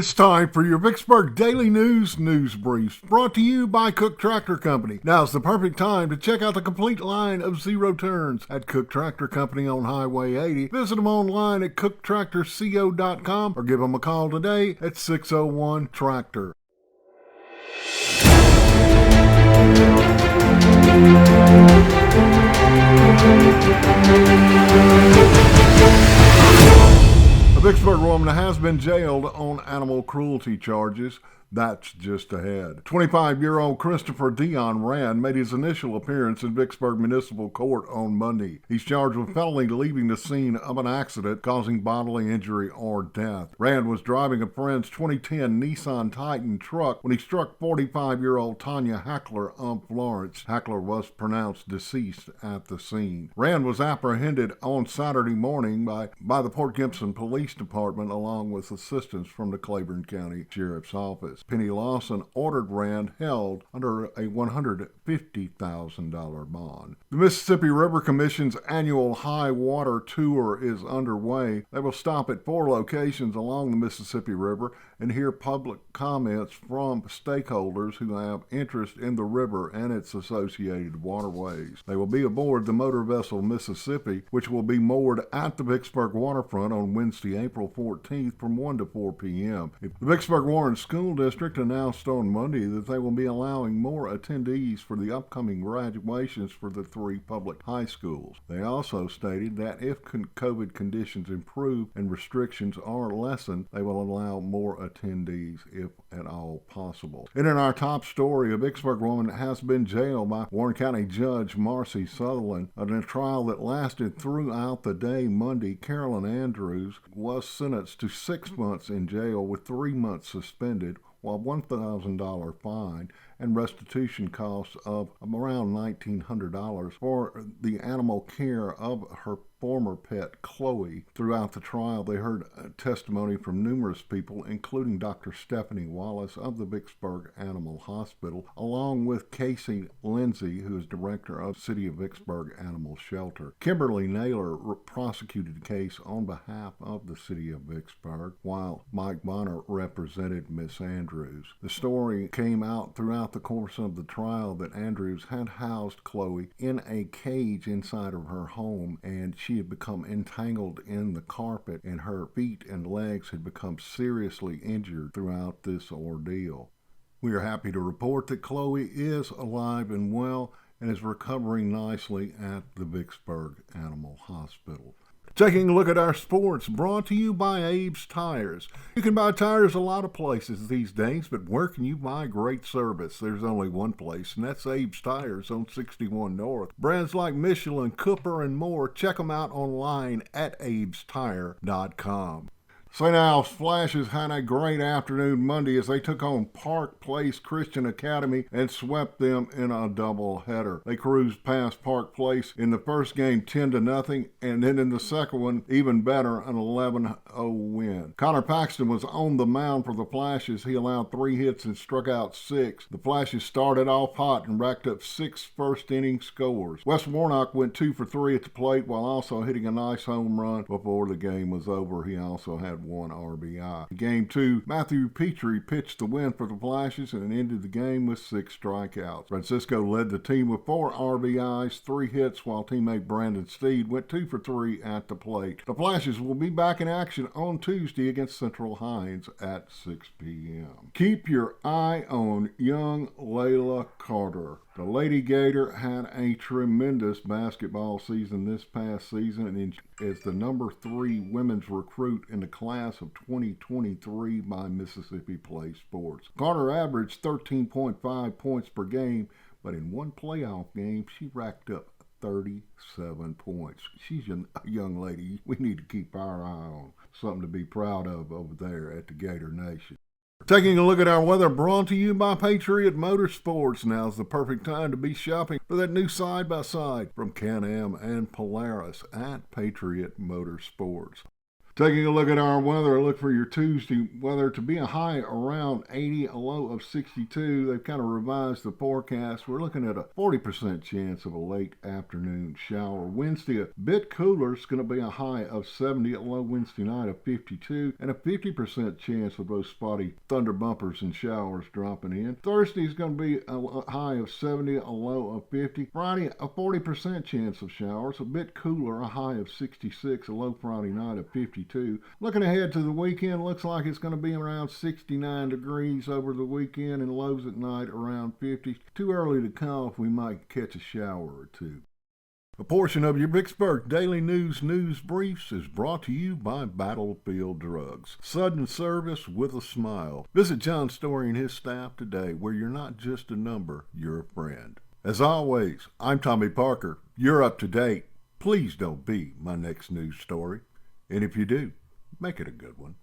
It's time for your Vicksburg Daily News Briefs, brought to you by Cook Tractor Company. Now's the perfect time to check out the complete line of zero turns at Cook Tractor Company on Highway 80. Visit them online at cooktractorco.com or give them a call today at 601-TRACTOR. A Vicksburg woman has been jailed on animal cruelty charges. That's just ahead. 25-year-old Christopher Dion Rand made his initial appearance in Vicksburg Municipal Court on Monday. He's charged with felony leaving the scene of an accident causing bodily injury or death. Rand was driving a friend's 2010 Nissan Titan truck when he struck 45-year-old Tanya Hackler of Florence. Hackler was pronounced deceased at the scene. Rand was apprehended on Saturday morning by the Port Gibson Police Department along with assistance from the Claiborne County Sheriff's Office. Penny Lawson ordered Rand held under a $150,000 bond. The Mississippi River Commission's annual high water tour is underway. They will stop at 4 locations along the Mississippi River and hear public comments from stakeholders who have interest in the river and its associated waterways. They will be aboard the motor vessel Mississippi, which will be moored at the Vicksburg waterfront on Wednesday, April 14th from 1 to 4 p.m. The Vicksburg Warren School District announced on Monday that they will be allowing more attendees for the upcoming graduations for the 3 public high schools. They also stated that if COVID conditions improve and restrictions are lessened, they will allow more attendees if at all possible. And in our top story, a Vicksburg woman has been jailed by Warren County Judge Marcy Sutherland in a trial that lasted throughout the day Monday. Carolyn Andrews was sentenced to 6 months in jail with 3 months suspended, while $1,000 fine and restitution costs of around $1,900 for the animal care of her former pet, Choe. Throughout the trial, they heard testimony from numerous people, including Dr. Stephanie Wallace of the Vicksburg Animal Hospital, along with Casey Lindsay, who is director of City of Vicksburg Animal Shelter. Kimberly Naylor prosecuted the case on behalf of the City of Vicksburg, while Mike Bonner represented Miss Andrews. The story came out throughout the course of the trial that Andrews had housed Choe in a cage inside of her home, and she had become entangled in the carpet, and her feet and legs had become seriously injured throughout this ordeal. We are happy to report that Choe is alive and well and is recovering nicely at the Vicksburg Animal Hospital. Taking a look at our sports, brought to you by Abe's Tires. You can buy tires a lot of places these days, but where can you buy great service? There's only one place, and that's Abe's Tires on 61 North. Brands like Michelin, Cooper, and more. Check them out online at abestire.com. St. Al's Flashes had a great afternoon Monday as they took on Park Place Christian Academy and swept them in a doubleheader. They cruised past Park Place in the first game 10-0, and then in the second one, even better, an 11-0 win. Connor Paxton was on the mound for the Flashes. He allowed 3 hits and struck out 6. The Flashes started off hot and racked up 6 first-inning scores. Wes Warnock went 2 for 3 at the plate while also hitting a nice home run before the game was over. He also had 1 RBI. In Game 2, Matthew Petrie pitched the win for the Flashes and ended the game with 6 strikeouts. Francisco led the team with 4 RBIs, 3 hits, while teammate Brandon Steed went 2 for 3 at the plate. The Flashes will be back in action on Tuesday against Central Hines at 6 p.m. Keep your eye on young Layla Carter. The Lady Gator had a tremendous basketball season this past season and is the number 3 women's recruit in the class of 2023 by Mississippi Play Sports. Carter averaged 13.5 points per game, but in one playoff game, she racked up 37 points. She's a young lady we need to keep our eye on. Something to be proud of over there at the Gator Nation. Taking a look at our weather, brought to you by Patriot Motorsports. Now's the perfect time to be shopping for that new side-by-side from Can-Am and Polaris at Patriot Motorsports. Taking a look at our weather, look for your Tuesday weather to be a high around 80, a low of 62. They've kind of revised the forecast. We're looking at a 40% chance of a late afternoon shower. Wednesday, a bit cooler. It's going to be a high of 70, a low Wednesday night of 52, and a 50% chance of those spotty thunder bumpers and showers dropping in. Thursday is going to be a high of 70, a low of 50. Friday, a 40% chance of showers, a bit cooler, a high of 66, a low Friday night of 52. Looking ahead to the weekend, looks like it's going to be around 69 degrees over the weekend and lows at night around 50. Too early to call if we might catch a shower or two. A portion of your Vicksburg Daily News Briefs is brought to you by Battlefield Drugs. Sudden service with a smile. Visit John Story and his staff today, where you're not just a number, you're a friend. As always, I'm Tommy Parker. You're up to date. Please don't be my next news story. And if you do, make it a good one.